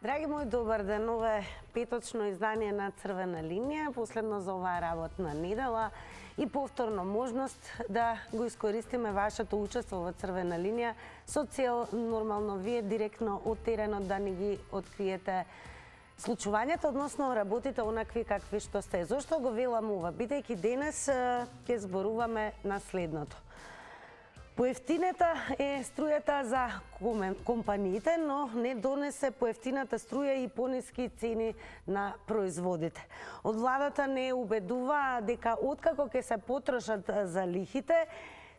Драги мои, добар ден. Ова е петочно издание на Црвена линија, последно за оваа работна недела и повторно можност да го искористиме вашето учество во Црвена линија со цел нормално вие директно од теренот да ни ги откриете случувањата, односно работите онакви какви што сте. Зошто го велам ова? Бидејќи денес ќе зборуваме на следното. Поевтинета е струјата за компаниите, но не донесе поевтината струја и пониски цени на производите. Од владата не убедува дека откако ќе се потрошат за лихите,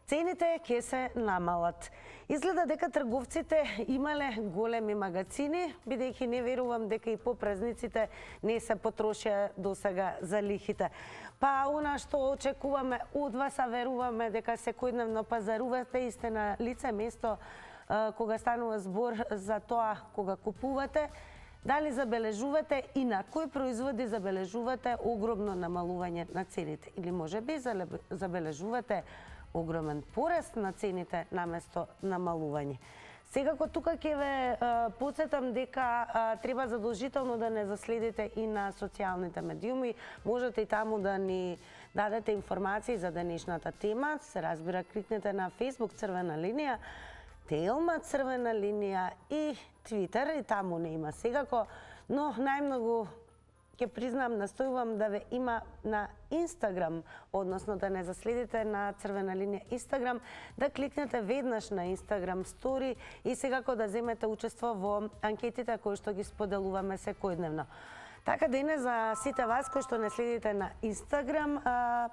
цените ќе се намалат. Изгледа дека трговците имале големи магазини, бидејќи не верувам дека и по празниците не се потрошија досега за лихите. Па она што очекуваме од вас, а веруваме дека секојдневно пазарувате и сте на лице место кога станува збор за тоа кога купувате, дали забележувате и на кои производи забележувате огромно намалување на цените или можеби забележувате огромен пораст на цените наместо намалување. Секако тука ќе ве потсетам дека треба задолжително да не заследите и на социјалните медиуми. Можете и таму да ни дадете информации за денешната тема. Се разбира, кликнете на Facebook Црвена линија, Телма Црвена линија и Твитер, и таму не има секако, но најмногу ќе признам, настојувам да ве има на Инстаграм, односно да не заследите на Црвена линија Инстаграм, да кликнете веднаш на Инстаграм стори и секако да земете учество во анкетите кои што ги споделуваме секојдневно. Така денес за сите вас кои што не следите на Инстаграм,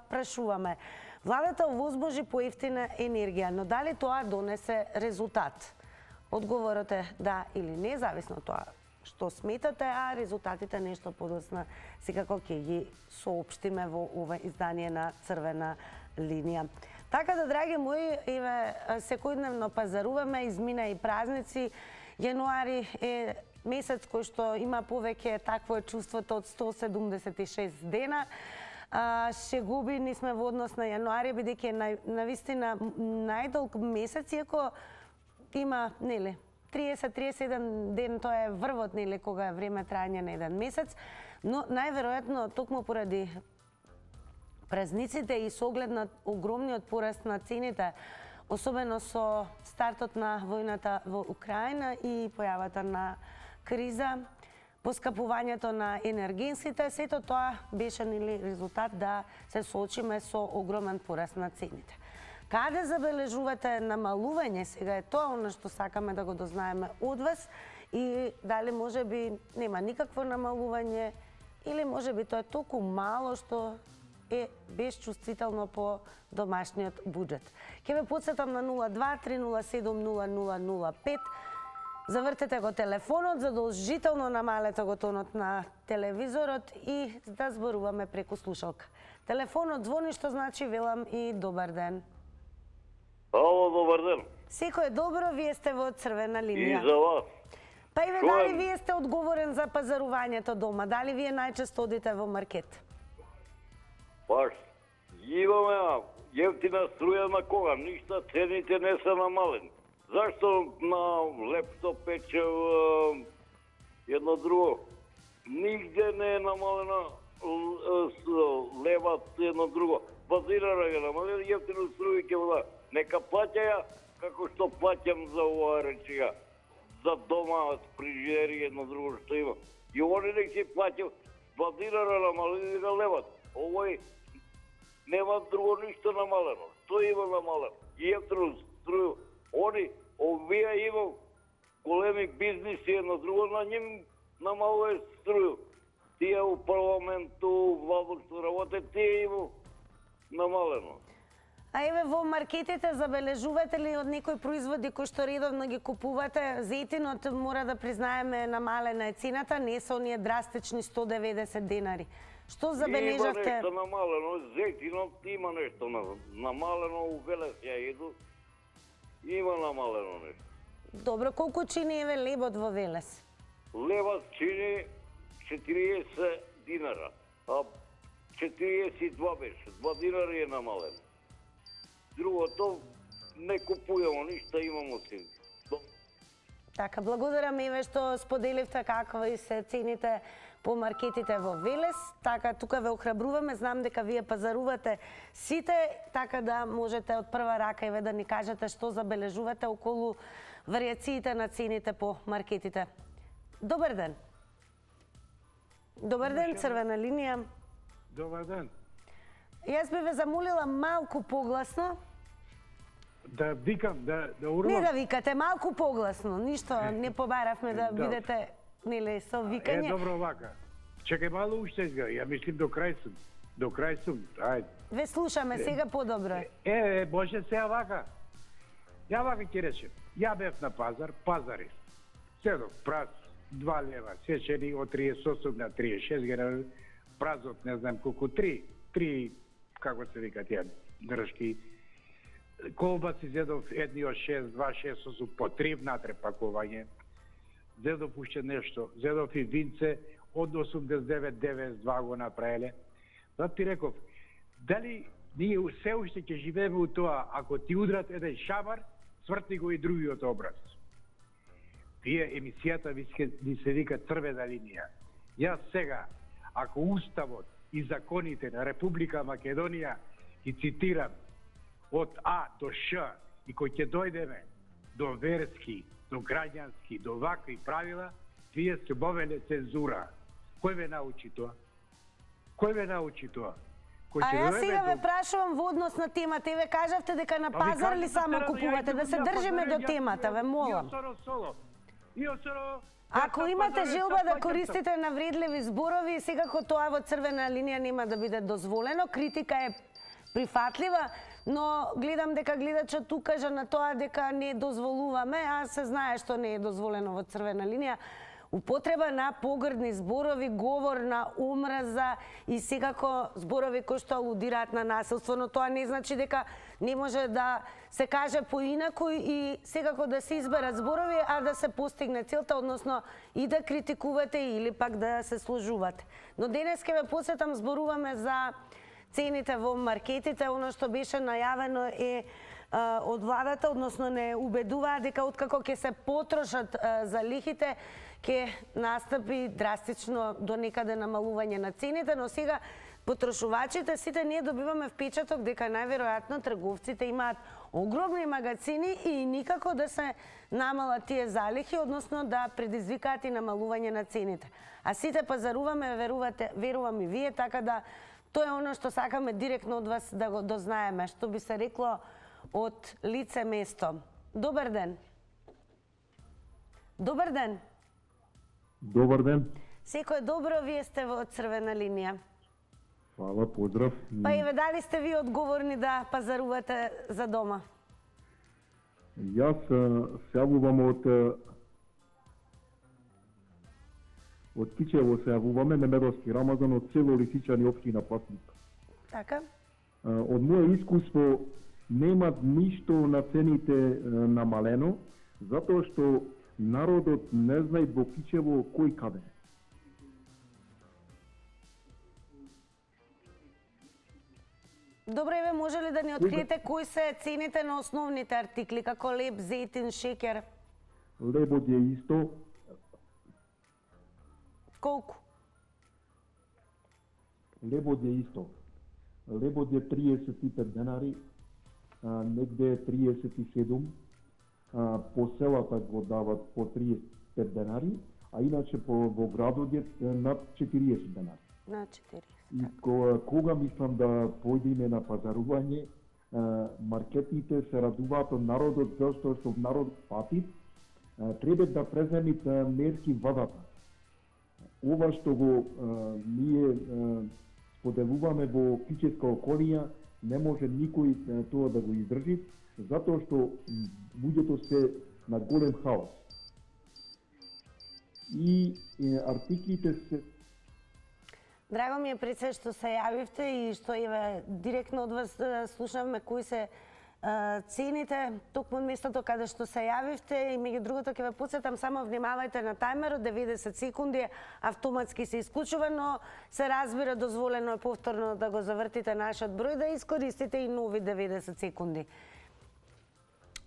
прашуваме: владата овозможи поевтина енергија, но дали тоа донесе резултат? Одговорот е да или не, зависно тоа што сметате, а резултатите нешто подоцна секако ќе ги соопштиме во ова издание на Црвена линија. Така да, драги мои, еве секојдневно пазаруваме, измина и празници. Јануари е месец кој што има повеќе такво е чувството од 176 дена. Шегубини сме во однос на јануари, бидејќи е навистина најдолг месец, иако има, нели, 30-31 ден, тоа е врвот, нели, кога е време трајање на еден месец, но најверојатно токму поради празниците и со оглед на огромниот пораст на цените, особено со стартот на војната во Украина и појавата на криза, поскапувањето на енергенсите, сето тоа беше, нели, резултат да се соочиме со огромен пораст на цените. Каде забележувате намалување? Сега е тоа оно што сакаме да го дознаеме од вас и дали можеби нема никакво намалување или можеби тоа е толку мало што е безчувствително по домашниот буџет. Ќе ве потсетам на 02-307-0005. Завртете го телефонот, задолжително намалете го тонот на телевизорот и да зборуваме преку слушалка. Телефонот звони, што значи велам и добар ден. Ало, добар ден. Секој е добро, вие сте во Црвена линија. И за вас. Па и дали вие сте одговорен за пазарувањето дома? Дали вие најчесто одите во маркет? Паш, имаме јефтина струја на кога? Ништа, цените не се намалени. Зашто на лепто пече едно друго? Нигде не е намалена леват едно друго. Базирара ја намалена, јефтина струја ќе вода. Нека плаќаја како што плаќам за ова речига, за дома, фрижери, едно друго што има. И они нек си плаќам, базирара намалени на леват. Овој нема друго ништо намалено. Што има намалено? Јефтина струја. Они, овие има големи бизниси, едно друго, на ним намалува струја. Тие у парламенту, владо што работе, тие има намалено. А еве во маркетите забележувате ли од некои производи кои што редовно ги купувате? Зетинот, мора да признаеме, намалена е цената, не се оние драстични 190 денари. Што забележавте? Има нешто намалено, зетинот има нешто намалено, у Велес ја еду, има намалено нешто. Добро, колку чини еве лебот во Велес? Лебот чини 40 динара, а 42 беше, 2 динари е намалено. Другото не купуваме ништа, имамо си. Така, благодарам Еве што споделивте какви се цените по маркетите во Велес. Така, тука ве охрабруваме, знам дека вие пазарувате сите, така да можете од прва рака Еве да ни кажете што забележувате околу вариациите на цените по маркетите. Добар ден. Добар ден, црвена линија. Добар ден. Јас би ве замолила малку погласно. Да викам, да урвам. Не да викате, малку погласно. Ништо не побаравме да Добро. бидете нели со викање. Добро вака. Чекај малку уште сега. Ја мислим до крај сум. До крај сум. Ајде. Ве слушаме сега подобро. Може сега вака. Ја вака ќе речем. Ја бев на пазар, пазарист. Седов праз 2 лева, сечени од 38 на 36 гена празот, не знам колку, 3, како се вика тие држки. Колбаси зедов едни од 6, 2, 6 су по 3 внатре пакување. Зедов уште нешто, зедов и винце од 89-92 го направиле. Затоа ти реков, дали ние се уште ќе живееме у тоа, ако ти удрат еден шамар, свртни го и другиот образ. Вие емисијата ви се вика црвена линија. Јас сега, ако уставот и законите на Република Македонија ги цитирам од А до Ш и кој ќе дојдеме до верски, до граѓански, до вакви правила, вие се бовеле цензура. Кој ве научи тоа? Кој ве научи тоа? А јас сега ве прашувам во однос на темата. Ве кажавте дека на пазар ли само купувате? Да се држиме до темата, ве молам. Ако имате желба да користите навредливи зборови, секако тоа во црвена линија нема да биде дозволено. Критика е прифатлива, но гледам дека гледачот укажа на тоа дека не дозволуваме, а се знае што не е дозволено во црвена линија. Употреба на погрдни зборови, говор на омраза и секако зборови кои што алудираат на насилство, но тоа не значи дека не може да се каже поинаку и секако да се изберат зборови, а да се постигне целта, односно и да критикувате или пак да се сложувате. Но денес ќе ве посетам, зборуваме за цените во маркетите. Оно што беше најавено е од владата, односно не убедуваат дека откако ќе се потрошат залихите, ќе настапи драстично до некаде намалување на цените, но сега потрошувачите сите ние добиваме впечаток дека најверојатно трговците имаат огромни магазини и никако да се намалат тие залихи, односно да предизвикаат и намалување на цените. А сите пазаруваме, верувам и вие, така да тоа е оно што сакаме директно од вас да го дознаеме, што би се рекло од лице место. Добар ден. Добар ден. Добар ден. Секој добро, вие сте во црвена линија. Фала, поздрав. Па еве, дали сте ви одговорни да пазарувате за дома? Јас се јавувам од Кичево, се јавуваме, Немедовски Рамазан, од село Лисичани, општина Пасник. Така? Од моје искуство нема ништо на цените намалено, затоа што народот не знае во Кичево кој каде. Добре, ве може ли да ни откриете кои се цените на основните артикли, како леб, зејтин, шеќер? Лебот е исто. Колку? Лебот е исто. Лебот е 35 денари, негде е 37, по селата го дават по 35 денари, а иначе во градот е над 40 денари. На 40. И кога мислам да појдеме на пазарување, маркетите се радуваат од народот, зашто што народ пати, треба да преземит мерки вадата. Ова што го ние споделуваме во Кичевска околија, не може никој тоа да го издржи, затоа што луѓето се на голем хаос. И артиклите се... Драго ми е пред се што се јавивте и што еве директно од вас слушавме кои се цените, токму од местото каде што се јавивте и меѓу другото ќе ве потсетам, само внимавајте на тајмерот, 90 секунди автоматски се исклучува, но се разбира дозволено е повторно да го завртите нашиот број, да искористите и нови 90 секунди.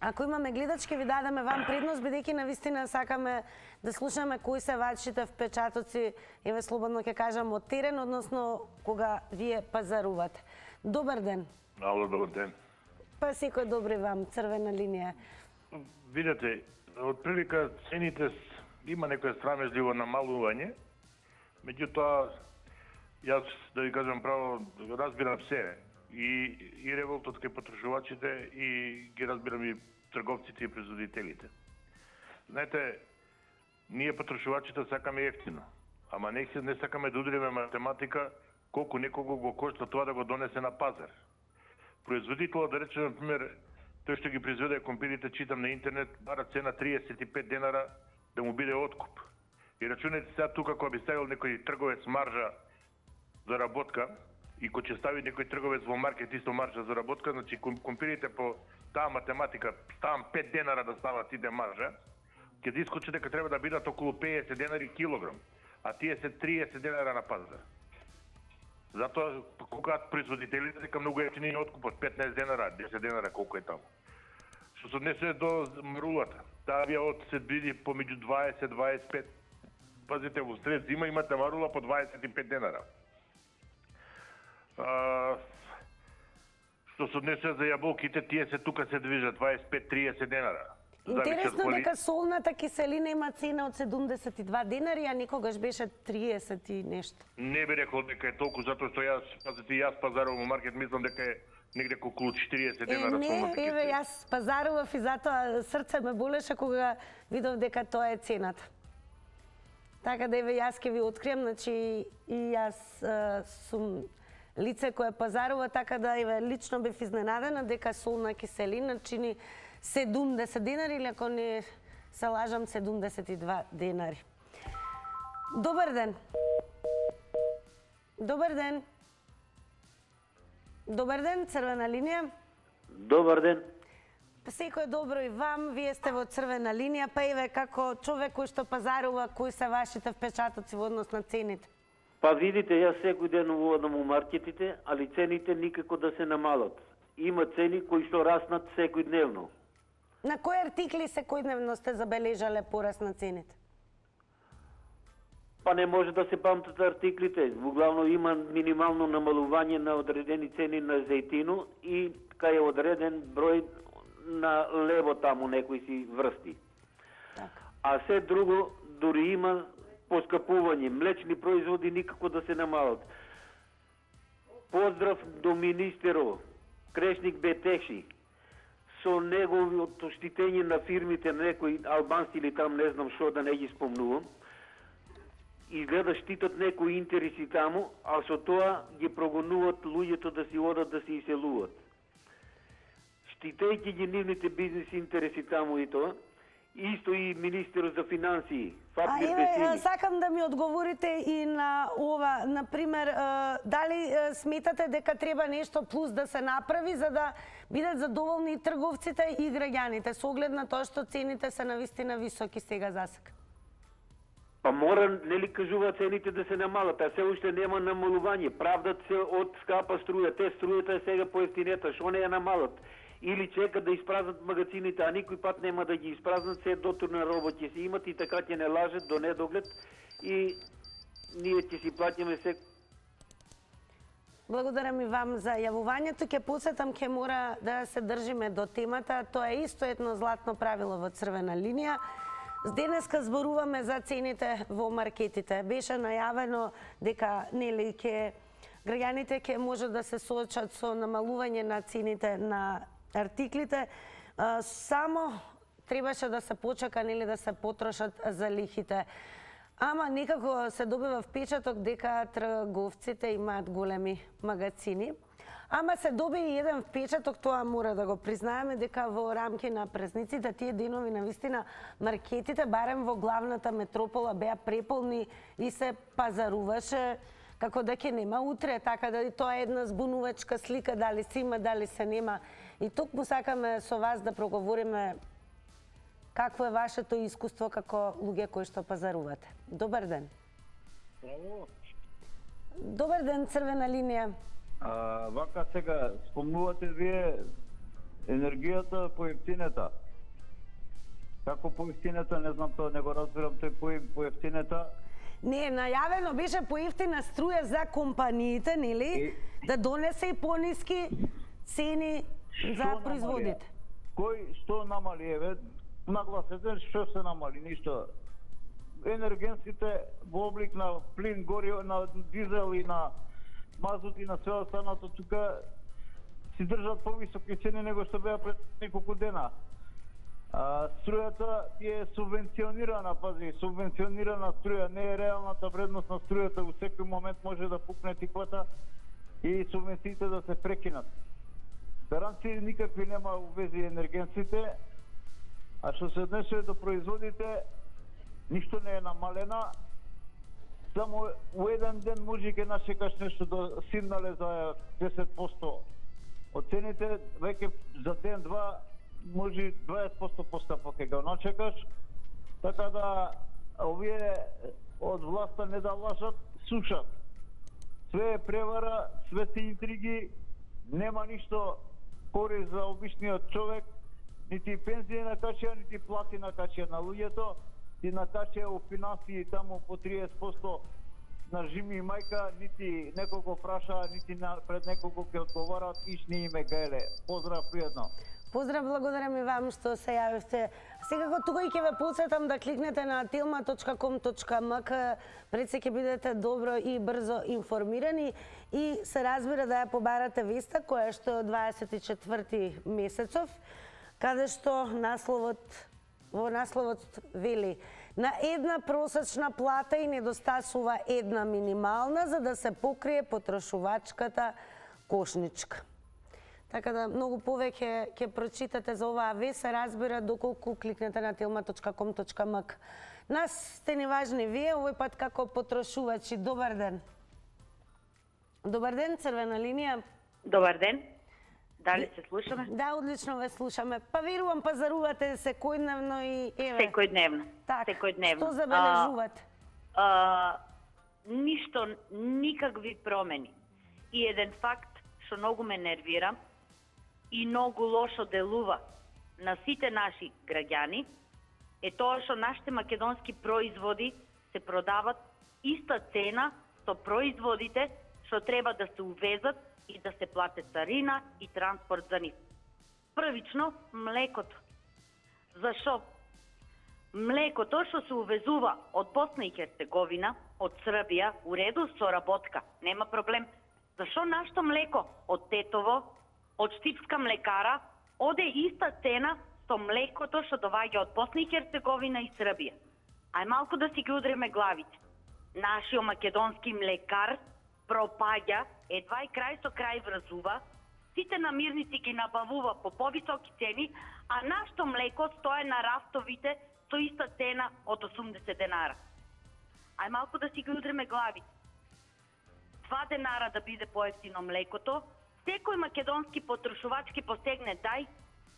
Ако имаме гледач, ќе ви дадеме вам предност, бидејќи навистина сакаме да слушаме кои се вашите впечатоци, еве слободно ќе кажам, од терен, односно кога вие пазарувате. Добар ден. Ало, добар ден. Па секој добри вам, црвена линија. Видете, од прилика цените има некое срамежливо намалување, меѓутоа, јас да ви кажам право, разбирам се. И револтот кај потрошувачите и ги разбирам и трговците и производителите. Знаете, ние потрошувачите сакаме ефтино, ама не сакаме да удриме математика колку некого го кошта тоа да го донесе на пазар. Производителот, да рече, например, тој што ги произведе компирите, читам на интернет, бара цена 35 денара да му биде откуп. И рачунете сега тука, кога би ставил некој трговец маржа за работка, и кој ќе стави некој трговец во маркет исто маржа за работка, значи компирите по таа математика, ставам 5 денара да стават иде маржа, ќе искочи дека треба да бидат околу 50 денари килограм, а тие се 30 денара на пазар. Затоа кога производителите дека многу ефтини откупот 15 денара, 10 денара колку е таму. Што се однесе до марулата, таа од се биди помеѓу 20-25. Пазите, во сред зима имате марула по 25 денара. Што се однесе за јаболките, тие се тука се движат 25-30 денара. Интересно дека солната киселина има цена од 72 денари, а никогаш беше 30 и нешто. Не би рекол дека е толку, затоа што јас пазарувам во маркет, мислам дека е негде околу 40 денара солната киселина. Еве, јас пазарував и затоа срце ме болеше кога видов дека тоа е цената. Така да еве јас ќе ви открием, значи и јас сум лице кое пазарува, така да еве лично бев изненадена дека солна киселина чини 70 денари, или ако не се лажам 72 денари. Добар ден. Добар ден. Добар ден, црвена линија. Добар ден. Секој добро и вам, вие сте во црвена линија, па еве како човек кој што пазарува, кои се вашите впечатоци во однос на цените? Па видите, јас секој ден водам у маркетите, али цените никако да се намалат. Има цени кои што раснат секојдневно. На кои артикли секојдневно сте забележале пораст на цените? Па не може да се памтат артиклите. Главно има минимално намалување на одредени цени на зејтино и кај е одреден број на лево таму некои си врсти. Така. А се друго, дури има поскапување. Млечни производи никако да се намалат. Поздрав до министерот, Крешник Бетеши, со неговото штитење на фирмите, некои албански или там не знам што да не ги спомнувам. Изгледа штитат некои интереси таму, а со тоа ги прогонуват луѓето да си одат да се иселуват. Штитејќи ги нивните бизнес интереси таму и тоа, исто и министерот за финансии, Фатмир Бесини. Сакам да ми одговорите и на ова, например, дали сметате дека треба нешто плюс да се направи за да бидат задоволни и трговците и граѓаните, со оглед на тоа што цените се навистина високи сега засега? Па мора, нели кажува цените да се намалат, а се уште нема намалување. Правдат се од скапа струја, те струјата е сега поевтинета, што не ја намалат? Или чекат да испразнат магазините, а никој пат нема да ги испразнат, се дотурна робот ќе се имат и така ќе не лажат до недоглед и ние ќе си платиме се. Благодарам и вам за јавувањето. Ќе посетам, ќе мора да се држиме до темата. Тоа е исто едно златно правило во црвена линија. Денеска зборуваме за цените во маркетите. Беше најавено дека нели граѓаните ќе може да се соочат со намалување на цените на артиклите. Само требаше да се почека нели да се потрошат за лихите. Ама некако се добива впечаток дека трговците имаат големи магазини. Ама се доби и еден впечаток, тоа мора да го признаеме, дека во рамки на празниците, тие денови навистина маркетите, барем во главната метропола, беа преполни и се пазаруваше како да ќе нема утре, така да тоа е една збунувачка слика, дали се има, дали се нема. И токму сакаме со вас да проговориме какво е вашето искуство како луѓе кои што пазарувате. Добар ден. Браво. Добар ден, црвена линија. Вака сега спомнувате вие енергијата поевтинета. Како поевтинета, не знам тоа, не го разбирам тој поевтинета. Не, најавено беше поевтина струја за компаниите, нели? Да донесе и пониски цени за производите. Кој што намали, еве, нагласете што се намали, ништо. Енергенците во облик на плин, гориво, на дизел и на мазут и на све останато тука си држат повисоки цени него што беа пред неколку дена. Струјата е субвенционирана, пази, субвенционирана струја, не е реалната вредност на струјата, во секој момент може да пукне тиквата и субвенциите да се прекинат. Гаранции никакви нема у вези енергенците, а што се однесува до производите, ништо не е намалена, само у еден ден може ке нашекаш нешто да симнале за 10% од цените, веќе за ден-два може 20% постапок ке го начекаш, така да овие од власта не да лажат, сушат. Све е превара, све се интриги, нема ништо корис за обичниот човек, нити пензија накачија, нити плати накачија на луѓето, ти накачија у финансии таму по 30% на жими и мајка, нити неколку праша, нити пред неколку ќе одговарат, ишни име гаеле. Поздрав, пријатно. Поздрав, благодарам и вам што се јавивте. Секако тука и ќе ве потсетам да кликнете на tilma.com.mk, пред се ќе бидете добро и брзо информирани и се разбира да ја побарате веста која што е од 24 месецов, каде што во насловот вели: на една просечна плата и недостасува една минимална за да се покрие потрошувачката кошничка. Така да многу повеќе ќе прочитате за оваа вест, се разбира доколку кликнете на tilma.com.mk. Нас сте ни важни вие, овој пат како потрошувачи. Добар ден. Добар ден, црвена линија. Добар ден. Дали се слушаме? Да, одлично ве слушаме. Па верувам пазарувате секојдневно и еве. Секојдневно. Така, секојдневно. Што забележувате? Ништо, никакви промени. И еден факт што многу ме нервира и многу лошо делува на сите наши граѓани е тоа што нашите македонски производи се продават иста цена со производите што треба да се увезат и да се плате царина и транспорт за нив. Првично, млекото. Зашо? Млекото што се увезува од Босна и Херцеговина, од Србија, у реду со работка, нема проблем. Зашо нашто млеко од Тетово, од Штипска млекара, оде иста цена со млекото што доаѓа од Босна и Херцеговина и Србија? Ај малку да си ги удреме главите. Нашиот македонски млекар пропаѓа, едва и крај со крај врзува, сите намирници ги набавува по повисоки цени, а нашто млеко стое на рафтовите со иста цена од 80 денара. Ај малку да си ги удреме главите. 2 денара да биде поевтино млекото, секој македонски потрошувач ќе посегне, дај,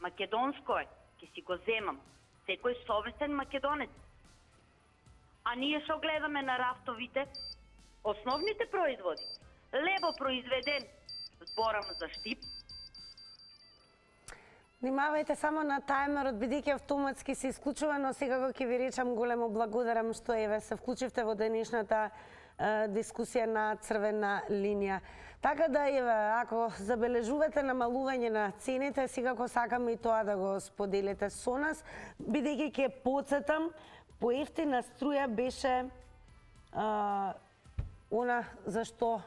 македонско е, ќе си го земам. Секој совесен македонец. А ние што гледаме на рафтовите? Основните производи. Лебо произведен, зборам за Штип. Внимавајте само на тајмерот, бидејќи автоматски се исклучува, но секако ќе ви речам големо благодарам што еве се вклучивте во денешната дискусија на црвена линија. Така да еве, ако забележувате намалување на цените, секако сакаме и тоа да го споделите со нас, бидејќи ќе потсетам, поевтина струја беше она за што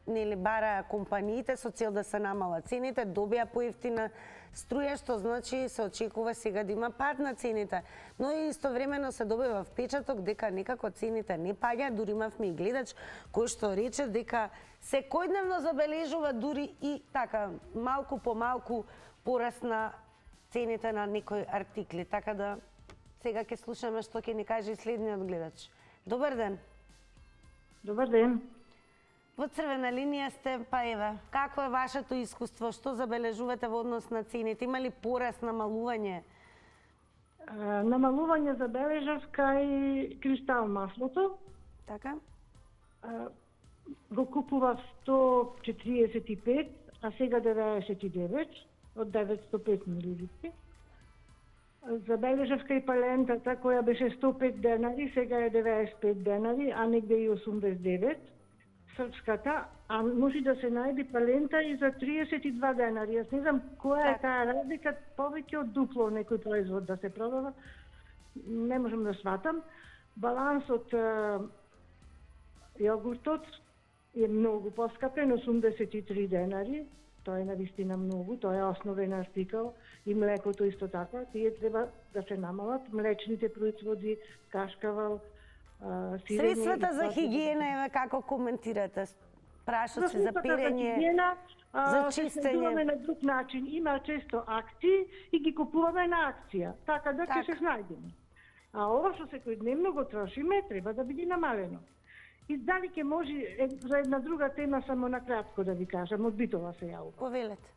нели бараа компаниите со цел да се намалат цените, добија поевтина струја, што значи се очекува сега да има пад на цените. Но и истовремено се добива впечаток дека некако цените не паѓаат, дури имавме и гледач кој што рече дека секојдневно забележува дури и така малку по малку пораст на цените на некои артикли. Така да сега ќе слушаме што ќе ни каже и следниот гледач. Добар ден. Добар ден. Во црвена линија сте, па еве, какво е вашето искуство? Што забележувате во однос на цените? Има ли пораст, намалување? Намалување забележав кај кристал маслото. Така? Го купував 145, а сега 99. од 905 милилитри. Забележавка и палентата која беше 105 денари, сега е 95 денари, а негде и 89. Српската, а може да се најде палента и за 32 денари. Јас не знам која е таа разлика, повеќе од дупло некој производ да се продава. Не можам да сватам. Балансот јогуртот е многу поскапен, 83 денари. Тоа е навистина многу, тоа е основен артикал и млекото исто така. Тие треба да се намалат, млечните производи, кашкавал, сирење. Средствата за хигиена, еве како коментирате? Прашоци за перење, за Се чистење. снабдуваме на друг начин. Има често акции и ги купуваме на акција, така да ќе се снајдеме. А ова што секојдневно го трошиме, треба да биде намалено. И дали ќе може за една друга тема само накратко да ви кажам, од Битола се јавува. Повелете.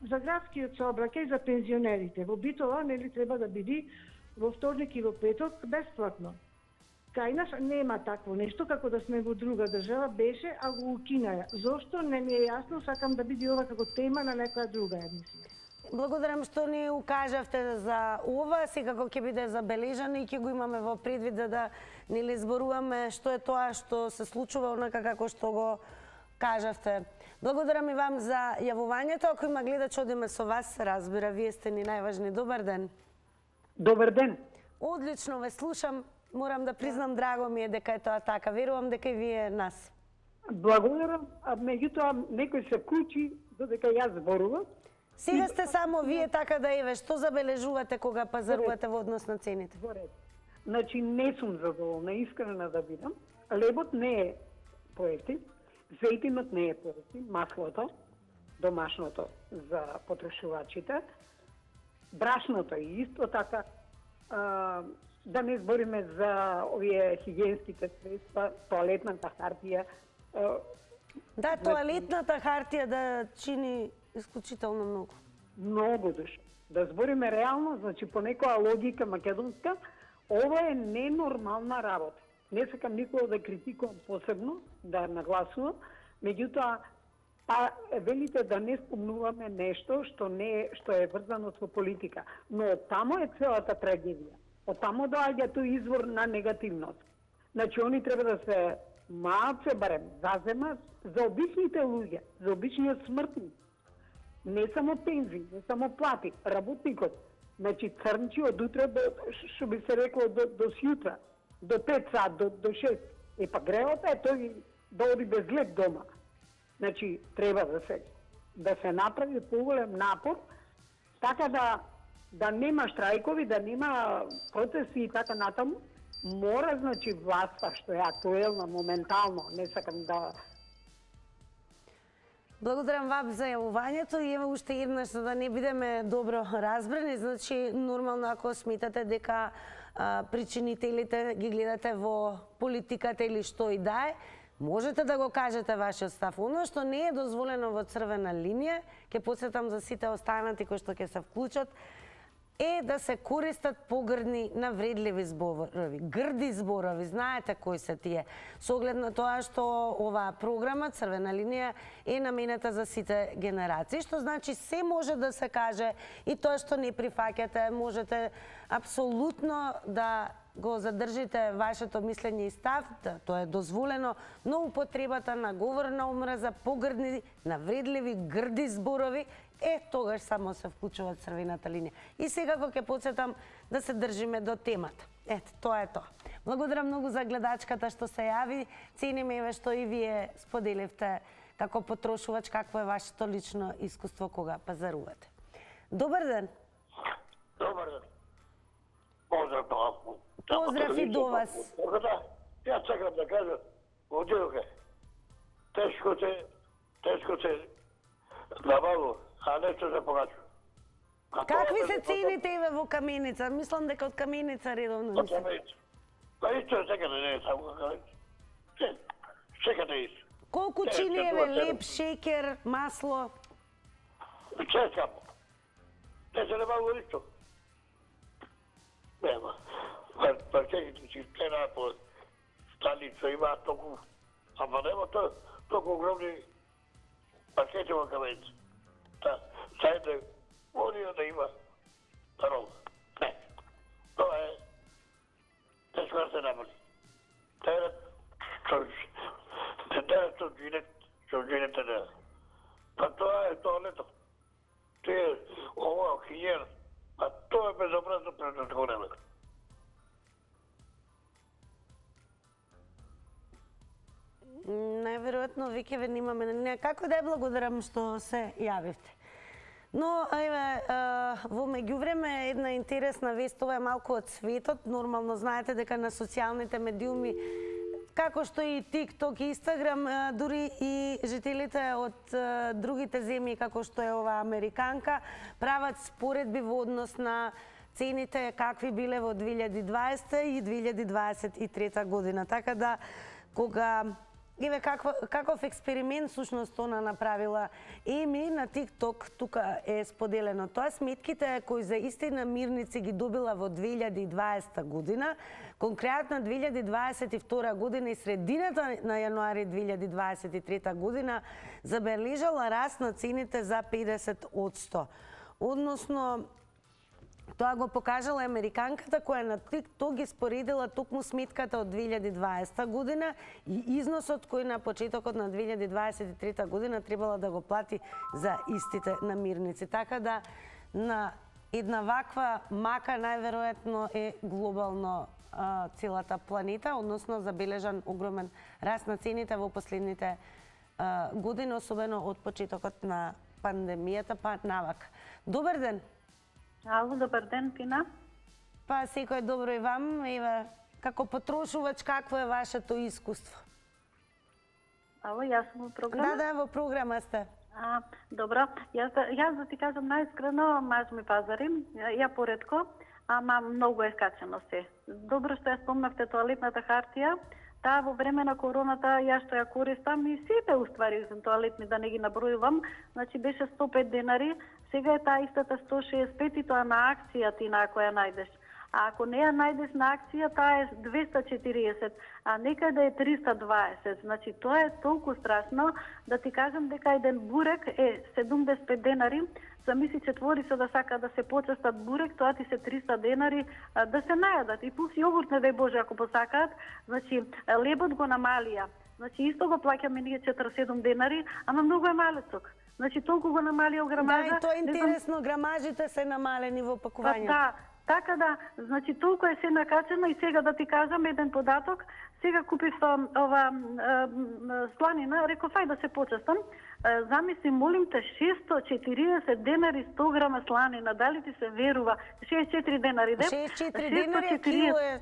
За градскиот сообраќај за пензионерите во Битола нели треба да биде во вторник и во петок бесплатно. Кај нас нема такво нешто како да сме во друга држава, беше, а го укинаја. Зошто не ми е јасно, сакам да биде ова како тема на некоја друга емисија. Благодарам што ни укажавте за ова, секако ќе биде забележано и ќе го имаме во предвид за да нели зборуваме што е тоа што се случува онака како што го кажавте. Благодарам и вам за јавувањето. Ако има гледач, одиме со вас, разбира, вие сте ни најважни. Добар ден. Добар ден. Одлично ве слушам. Морам да признам, драго ми е дека е тоа така. Верувам дека и вие нас. Благодарам, а меѓутоа некој се вклучи додека јас зборувам. Сега сте само вие, така да еве, што забележувате кога пазарувате во однос на цените? Во ред. Значи не сум задоволна, искрена да бидам. Лебот не е поевтин, зејтинот не е поевтин, маслото, домашното за потрошувачите, брашното е исто така, да не збориме за овие хигиенските средства, тоалетната хартија. Да, тоалетната хартија да чини исклучително многу. Многу душ. Да збориме реално, значи по некоја логика македонска, ова е ненормална работа. Не сакам никога да критикувам посебно, да нагласувам, меѓутоа, велите да не спомнуваме нешто што е врзано со политика. Но тамо е целата трагедија. Од тамо доаѓа тој извор на негативност. Значи, они треба да се малце барем заземат за обичните луѓе, за обичниот смртни. Не само пензии, не само плати, работникот. Значи, црнчи од утре до, што би се рекло, до сјутра, до 5 сат, до 6. Па греот е тој да оди без леп дома. Значи, треба да се направи поголем напор, така да нема штрајкови, да нема процеси и така натаму. Мора, значи, власта, што е актуелна, моментално, не сакам да... Благодарам вам за јавувањето и ево уште еднаш за да не бидеме добро разбрани, значи нормално ако сметате дека причинителите ги гледате во политиката или што и да е, можете да го кажете вашиот став. Оно што не е дозволено во црвена линија, ќе посетам за сите останати кои што ќе се вклучат, е да се користат погрдни навредливи зборови. Грди зборови, знаете кои се тие. Со оглед на тоа што оваа програма Црвена линија е наменета за сите генерации, што значи се може да се каже и тоа што не прифаќате, можете апсолутно да го задржите вашето мислење и став, да тоа е дозволено, но употребата на говор на омраза, погрдни, навредливи, грди зборови, тогаш само се вклучува црвената линија. И секако ќе подсетам да се држиме до темата. Тоа е тоа. Благодарам многу за гледачката што се јави. Цениме еве што и вие споделивте како потрошувач, какво е вашето лично искуство кога пазарувате. Добар ден. Добар ден. Поздрав на вас. Поздрав и до вас. Јас сакам да кажам, одилке, тешко се набавува, а нешто се покачува. Какви се цените еве во Каменица? Мислам дека од Каменица редовно не се. Па исто е секаде, не е само Каменица. Секаде исто. Колку чини еве леп, шекер, масло? Се скапо. Не се набавува ништо. Нема. Паркетите си цена по станица имаат толку, ама нема толку огромни паркети во Каменица. Сајде, оние да има народ. Не. Тоа е тешко да се набали. Терет, што жените не. Па тоа е лето. Тие, ова, хијер, а тоа е безобразно предотворено. Најверојатно веќе ве немаме на линија. Како да ја благодарам што се јавивте. Но, во меѓувреме една интересна вест, ова е малку од светот. Нормално знаете дека на социјалните медиуми, како што и TikTok и Instagram, дури и жителите од другите земји, како што е ова американка, прават споредби во однос на цените какви биле во 2020 и 2023 година. Така да, кога еве каков експеримент сушност она направила Еми на TikTok, тука е споделено тоа, сметките кои за исти намирници ги добила во 2020 година, конкретно 2022 година и средината на јануари 2023 година забележала раст на цените за 50%. Односно, тоа го покажала американката која на TikTok ги споредила токму сметката од 2020 година и износот кој на почетокот на 2023 година требала да го плати за истите намирници. Така да на една ваква мака најверојатно е глобално целата планета, односно забележан огромен раст на цените во последните години, особено од почетокот на пандемијата па навак. Добар ден! Ало, добар ден, Тина. Па секој добро и вам. Еве, како потрошувач, какво е вашето искуство? Ало, јас сум во програма? Да, во програма сте. Добро. Јас да ти кажам најискрено, маж ми пазари, ја поредко, ама многу е скачено се. Добро што ја спомнавте тоалетната хартија. Таа во време на короната ја што ја користам и сите уствари тоалетни, да не ги набројувам, значи беше 105 денари, сега е таа истата 165 и тоа на акција ти на која најдеш. А ако не ја најдеш на акција, таа е 240, а некаде е 320. Значи тоа е толку страшно да ти кажам дека еден бурек е 75 денари, замисли четворица да сака да се почестат бурек, тоа ти се 300 денари да се најадат. И плюс јогурт, не дај Боже, ако посакаат, значи лебот го намалија. Значи исто го плаќаме ние 47 денари, ама многу е малецок. Значи толку го намалија грамажа. Да, и тоа е интересно, грамажите се намалени во пакувањето. Да, така да, значи толку е се накачено и сега да ти кажам еден податок, сега купив ова сланина, реков ај да се почестам. Замисли, молим те, 640 денари 100 грама сланина, дали ти се верува? 64 денари, де? 64 денари, кило е.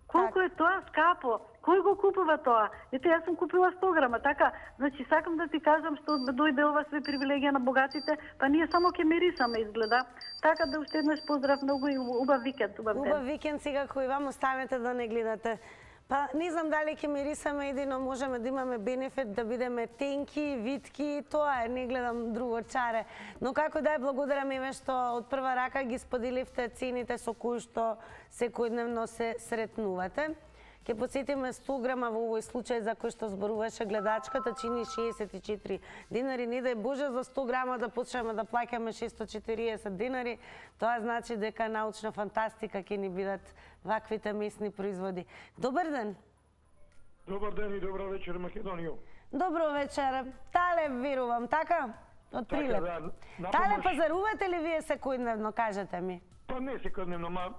Колку е тоа скапо? Кој го купува тоа? Ете, јас сум купила 100 грама, така, значи сакам да ти кажам што дојде ова све привилегија на богатите, па ние само ќе мирисаме изгледа. Така да уште еднаш поздрав многу и убав викенд, убав ден. Убав викенд сега кој вам оставете да не гледате. Па не знам дали ќе мирисаме, едино можеме да имаме бенефит да бидеме тенки, витки, тоа е, не гледам друго чаре. Но како да ја благодарам еве што од прва рака ги споделивте цените со кои што секојдневно се сретнувате. Ке подсетиме 100 грама во овој случај за кој што зборуваше гледачката чини 64 денари. Не дај Боже за 100 грама да почнеме да плаќаме 640 денари. Тоа значи дека научна фантастика ќе ни бидат ваквите месни производи. Добар ден! Добар ден и добра вечер, Македонија. Добро вечер. Тале верувам, така? Од Прилеп. Да, Тале пазарувате ли вие секојдневно, кажете ми? Па не секојдневно, ма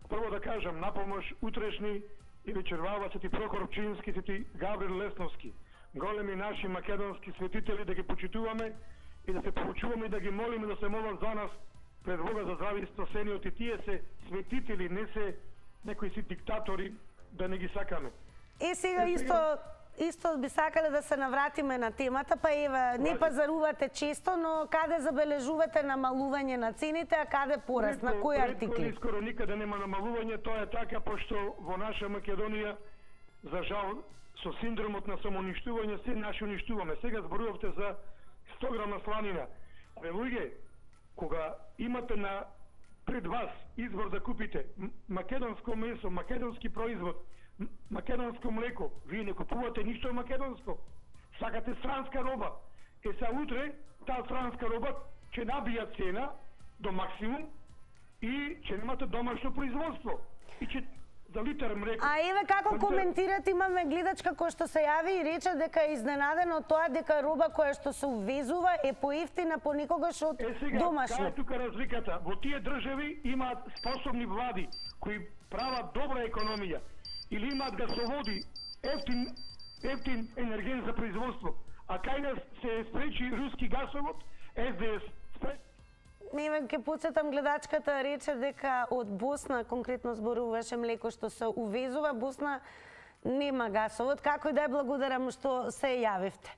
прво да кажам, напомош утрешни и вечервава се ти Прохор Пчински, се ти Гаврил Лесновски. Големи наши македонски светители да ги почитуваме и да се поучуваме и да ги молиме да се молат за нас пред Бога за здрави и спасени од тие се светители, не се некои си диктатори, да не ги сакаме. Сега исто би сакале да се навратиме на темата, па еве, не пазарувате често, но каде забележувате намалување на цените, а каде пораст, на кои артикли? Скоро никаде нема намалување, тоа е така, пошто во наша Македонија, за жал, со синдромот на самоуништување, се наши уништуваме. Сега зборувавте за 100 грама сланина. Абе, луѓе, кога имате пред вас избор да купите македонско месо, македонски производ, македонско млеко, вие не купувате ништо македонско. Сакате странска роба. Са утре, таа странска роба ќе набија цена до максимум и ќе немате домашно производство. И ќе за литар млеко... А еве како коментират, имаме гледачка која што се јави и рече дека е изненадена од тоа дека роба која што се увезува е поевтина понекогаш од домашно. Кај е тука разликата? Во тие држави имаат способни влади кои прават добра економија или имаат гасоводи, ефтин енерген за производство. А кај нас се спречи руски гасовод, СДС спречи. Еве ќе потсетам, гледачката рече дека од Босна конкретно зборуваше млеко што се увезува, Босна нема гасовод. Како и да е, благодарам што се јавивте.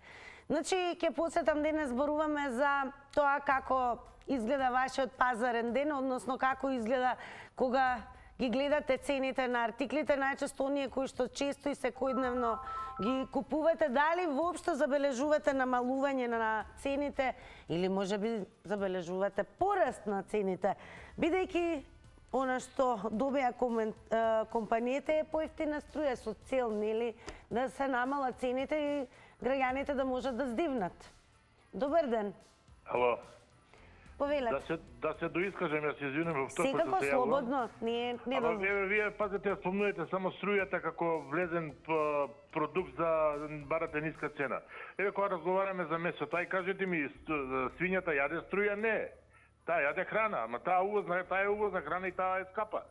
Значи, ќе потсетам, денес зборуваме за тоа како изгледа вашиот пазарен ден, односно како изгледа кога ги гледате цените на артиклите, најчесто оние кои што често и секојдневно ги купувате, дали воопшто забележувате намалување на цените или можеби забележувате пораст на цените, бидејќи она што добија компаниите е поевтина струја со цел, нели, да се намалат цените и граѓаните да можат да здивнат. Добар ден. Ало. Повелете. Да се доискажем, јас се извинувам во тоа што се Секако јавувам. слободно, не Ама вие пазете, спомнувате само струјата како влезен продукт за барате ниска цена. Еве кога разговараме за месото, ај кажете ми, свињата јаде струја? Не. Таа јаде храна, ама таа е увозна храна и таа е скапа.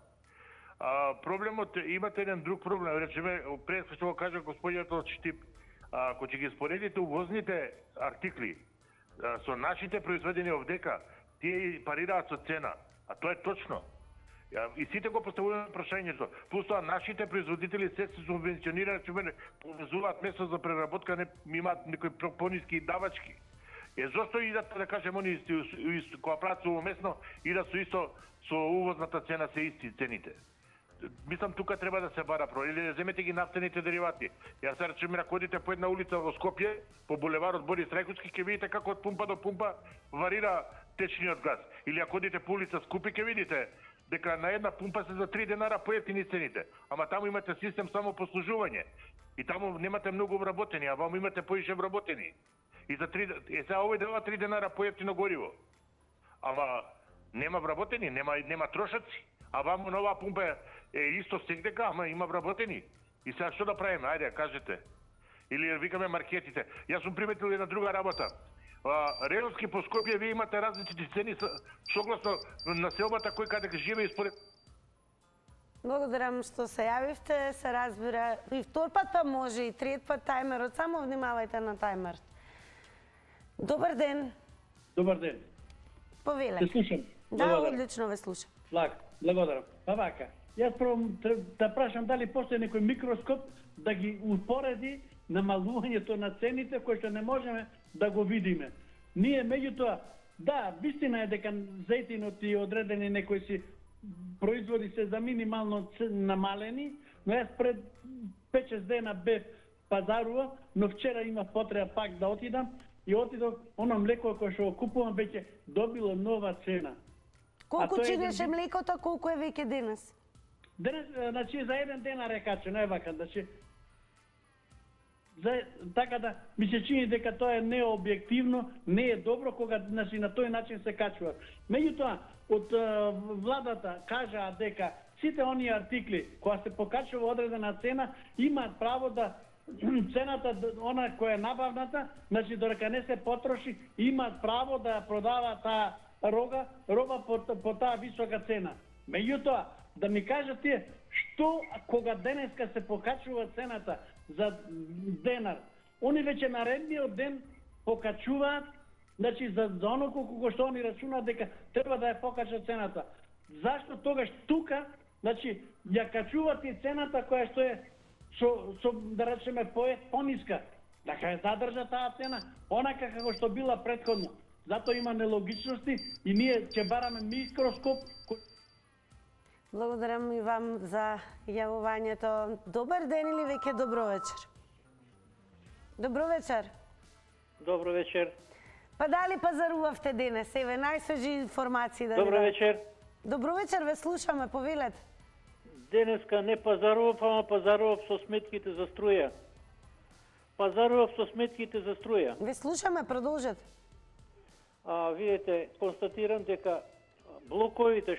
Проблемот, имате еден друг проблем, речеме, пред што го кажа господјата од Штип, ако ќе ги споредите увозните артикли со нашите произведени овдека, тие парираат со цена, а тоа е точно. И сите го поставуваме прашањето. Плюс тоа, нашите производители се субвенционираат, че повезуваат место за преработка, не имаат некои пониски давачки. Зошто идат, да кажем, они кога прават совместно, идат со увозната цена се исти цените. Мислам, тука треба да се бара или да земете ги нафтените деривати. Јас се речем, ако одите по една улица во Скопје, по булеварот Борис Трајковски, ќе видите како од пумпа до пумпа варира течниот газ. Или ако одите по улица Скупи, ќе видите дека на една пумпа се за 3 денара поевтини цените. Ама таму имате систем само послужување. И таму немате многу вработени, а ваму имате поише вработени. И за 3 сега овој дава 3 денара поевтино гориво. Ама нема вработени, нема трошаци. А ваму на оваа пумпа е исто секдека, ама има вработени. И сега што да правиме? Ајде, кажете. Или викаме маркетите. Јас сум приметил една друга работа. Релски по Скопје вие имате различни цени согласно населбата кој каде живее и според... Благодарам што се јавивте, се разбира. И втор пат па може, и трет пат тајмерот. Само внимавајте на тајмерот. Добар ден. Добар ден. Повелете. Те слушам. Да, одлично ве слушам. Благодарам. Па вака, јас прво да прашам дали постои некој микроскоп да ги упореди намалувањето на цените кои што не можеме да го видиме. Ние меѓутоа, да, вистина е дека зејтинот и одредени некои си производи се за минимално намалени, но јас пред 5-6 дена бев пазарува, но вчера имав потреба пак да отидам и отидов, оно млеко кое што го купувам веќе добило нова цена. Колку чинеше млекото, колку е веќе денес? Денес, значи, за еден денар е качено, е вака, значи, така да ми се чини дека тоа е необјективно, не е добро кога значи, на тој начин се качува. Меѓутоа, од владата кажаа дека сите оние артикли кога се покачува одредена цена имаат право да цената она која е набавната, значи додека не се потроши, имаат право да продаваат таа роба по таа висока цена. Меѓутоа, да ми кажат тие, што кога денеска се покачува цената за денар, они веќе наредниот ден покачуваат, значи за оно колку што они рачунаат дека треба да ја покачат цената. Зашто тогаш тука, значи, ја качуваат и цената која што е со да речеме пониска, дека ја задржа таа цена, онака како што била претходно. Затоа има нелогичности и ние ќе бараме микроскоп. Благодарам и вам за јавувањето. Добар ден или веќе добро вечер? Добро вечер. Добро вечер. Па дали пазарувавте денес? Еве, најсвежи информации да ви Добро вечер. Добро вечер, ве слушаме, повелете. Денеска не пазарував, ама пазарував со сметките за струја. Пазарував со сметките за струја. Ве слушаме, продолжете. видите, констатирам дека блоковите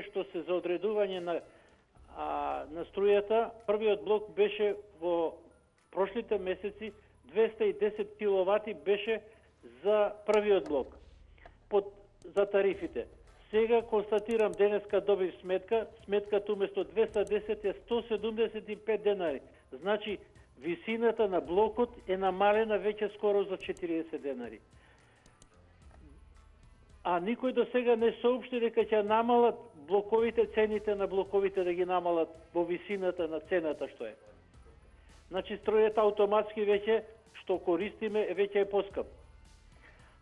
што се за одредување на струјата, првиот блок беше во прошлите месеци 210 киловати беше за првиот блок за тарифите. Сега констатирам, денеска добив сметката уместо 210 е 175 денари. Значи висината на блокот е намалена веќе скоро за 40 денари. А никој до сега не соопшти дека ќе намалат блоковите, цените на блоковите да ги намалат во висината на цената што е. Значи стројата автоматски веќе што користиме веќе е поскап.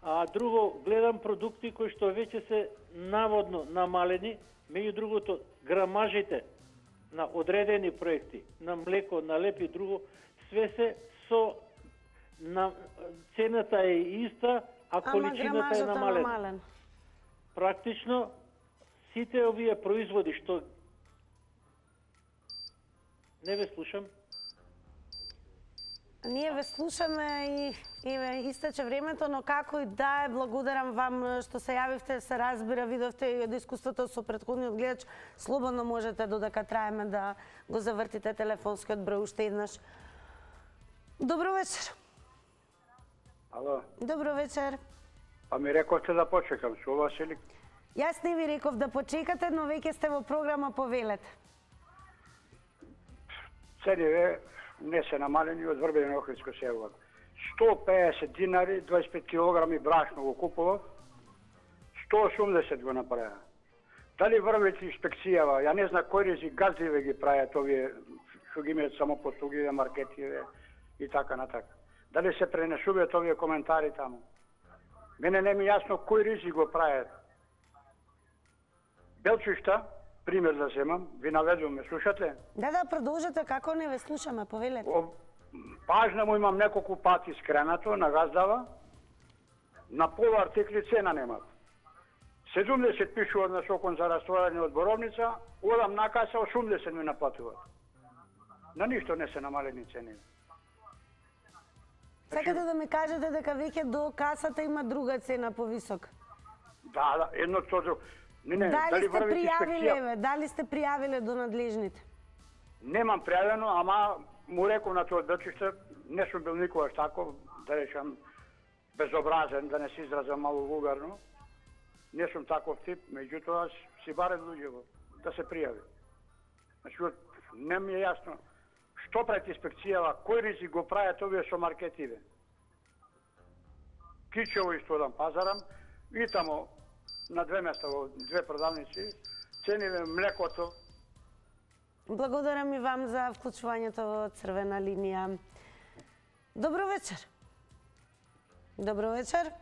А друго, гледам продукти кои што веќе се наводно намалени, меѓу другото грамажите на одредени проекти, на млеко, на леп и друго, све се со цената е иста, а количината е намалена. Практично сите овие производи што не ве слушам. Ние ве слушаме и ве истече времето, но како и да е, благодарам вам што се јавивте, се разбира, видовте и од искуството со претходниот гледач, слободно можете додека траеме да го завртите телефонскиот број уште еднаш. Добро вечер. Ало. Добро вечер. А ми рековте да почекам, со вас или? Јас не ви реков да почекате, но веќе сте во програма, повелете. Цениве не се намалени од Врбење на Охридско село. 150 динари, 25 килограми брашно го купував, 180 го направя. Дали врвите инспекцијава, ја не знам кој рези газливе ги правят овие, што ги имаат само послугиве, маркетиве и така натака. Дали се пренесуваат овие коментари таму. Мене не ми јасно кој рези го правят. Белчишта, пример да земам, ви наведувам, ме слушате? Да, продолжете, како не ве слушаме, повелете. Пажна му имам неколку пати скренато на газдава, на пола артикли цена немат. 70 пишува на сокон за растворање од боровница, одам на каса 80 ми наплатуваат. На ништо не се намалени цени. Сакате да ми кажете дека веќе до касата има друга цена повисока? Да, едно тоа друго. Дали сте пријавиле до надлежните? Немам пријавено, ама му реков на тоа Белчиште, не сум бил никогаш тако, да речам, безобразен, да не се изразам малку вулгарно. Не сум таков тип, меѓутоа си барем луѓето да се пријави. Значи, не ми е јасно што пред инспекцијава, кој ризик го правят овие со маркетиве. Кичево исто одам пазарам и тамо на две места во две продавници цениве млекото. Благодарам и вам за вклучувањето во црвена линија. Добро вечер. Добро вечер.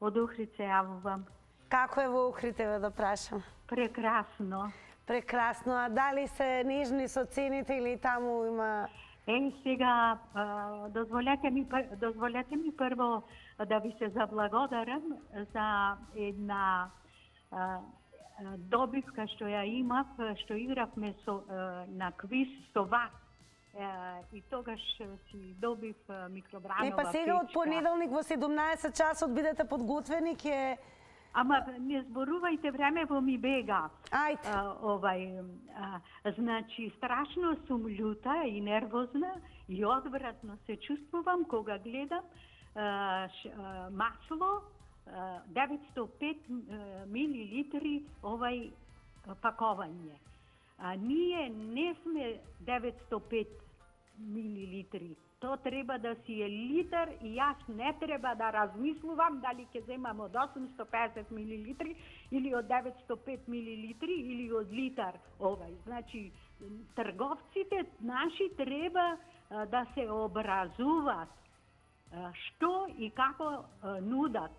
Од Охрид се јавувам. Како е во Охрид, да прашам? Прекрасно. Прекрасно. А дали се нежни со цените или таму има... Сега, дозволете ми прво да ви се заблагодарам за една добивка што ја имав, што игравме на квиз со вас. И тогаш си добив микробранова печка. Па сега од понеделник во 17 часот бидете подготвени, ќе... Ама не зборувајте, времево ми бега. Ајде. Значи, страшно сум љута и нервозна и одвратно се чувствувам кога гледам масло 905 милилитри пакување. Ние не сме 905 милилитри. То треба да си е литар и јас не треба да размислувам дали ќе земам од 850 милилитри или од 905 милилитри или од литар Значи, трговците наши треба да се образуваат што и како нудат.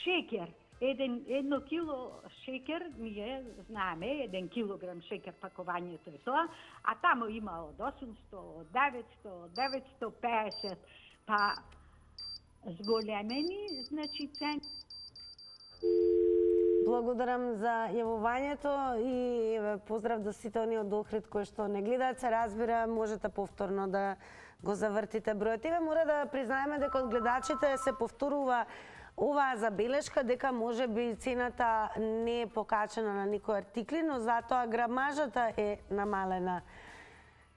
Шекер. Едно кило шекер, ние знаеме, 1 килограм шекер пакувањето е тоа, а тамо има од 800, од 900, од 950, па зголемени, значи цен. Благодарам за јавувањето и поздрав до сите оние од Охрид кои што не гледаат, се разбира, можете повторно да го завртите бројот. Еве мора да признаеме дека од гледачите се повторува оваа забелешка дека може би цената не е покачена на никој артикли, но затоа грамажата е намалена.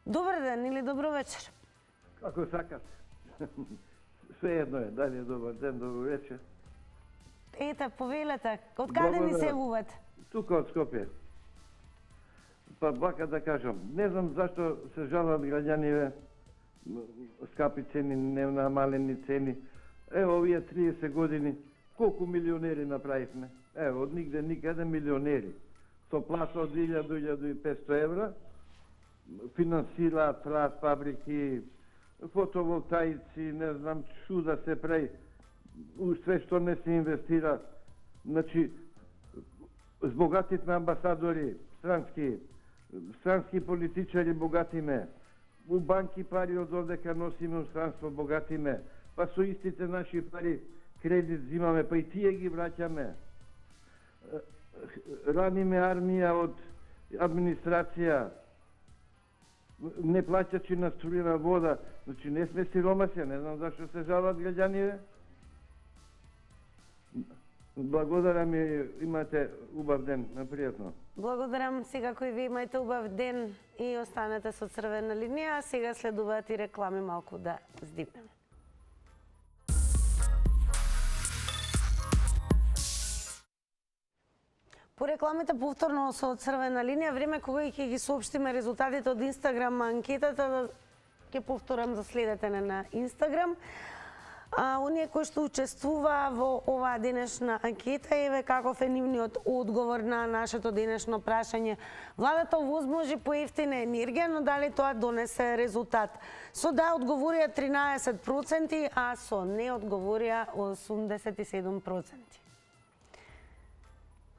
Добар ден или добро вечер. Како сакате. Све едно е, дали е добар ден, добро вечер. Ете, повелете, од каде ни се јавувате? Тука од Скопје. Па бака да кажам, не знам зашто се жалат граѓаниве, скапи цени, ненамалени цени. Ево, овие 30 години, колку милионери направивме? Ево, од нигде никаде милионери. Со плата од 1000-1500 евра, финансираат, прават фабрики, фотоволтаици, не знам, чуда се прави, све што не се инвестира. Значи, збогатитме амбасадори, странски политичари богатиме, у банки пари од одека носиме у странство богатиме, па со истите наши пари кредит взимаме, па и тие ги враќаме. Раниме армија од администрација, не плаќачи на струјна вода, значи не сме сиромаси, не знам зашто се жалат граѓаниве. Благодарам и имате убав ден, напријатно. Благодарам, секако и ви имајте убав ден и останете со Црвена линија, а сега следуваат и реклами, малку да здивнеме. По рекламите повторно со Црвена линија, време кога ќе ги соопштиме резултатите од Инстаграм анкетата, ќе повторам за следете на Инстаграм. Оние кои што учествува во оваа денешна анкета, еве каков е нивниот одговор на нашето денешно прашање. Владата овозможи поевтина енергија, но дали тоа донесе резултат? Со да одговорија 13%, а со не одговорија 87%.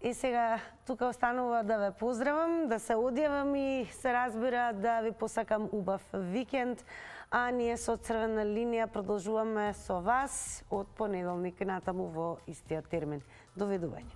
И сега тука останува да ве поздравам, да се одјавам и се разбира да ви посакам убав викенд, а ние со Црвена линија продолжуваме со вас од понеделник натаму во истиот термин. Довидување.